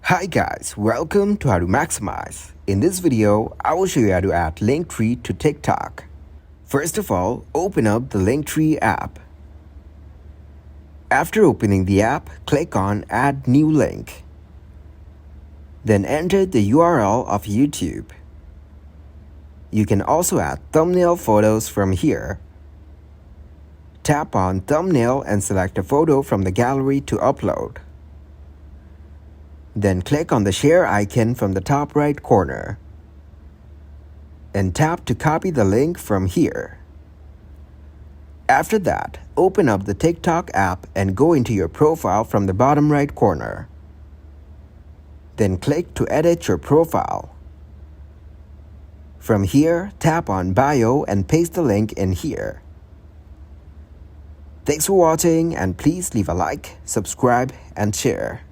Hi guys, welcome to How to Maximize. In this video, I will show you how to add Linktree to TikTok. First of all, open up the Linktree app. After opening the app, click on Add New Link. Then enter the URL of YouTube. You can also add thumbnail photos from here. Tap on Thumbnail and select a photo from the gallery to upload. Then click on the share icon from the top right corner and tap to copy the link from here. After that, open up the TikTok app and go into your profile from the bottom right corner. Then click to edit your profile. From here, tap on Bio and paste the link in here. Thanks for watching, and please leave a like, subscribe, and share.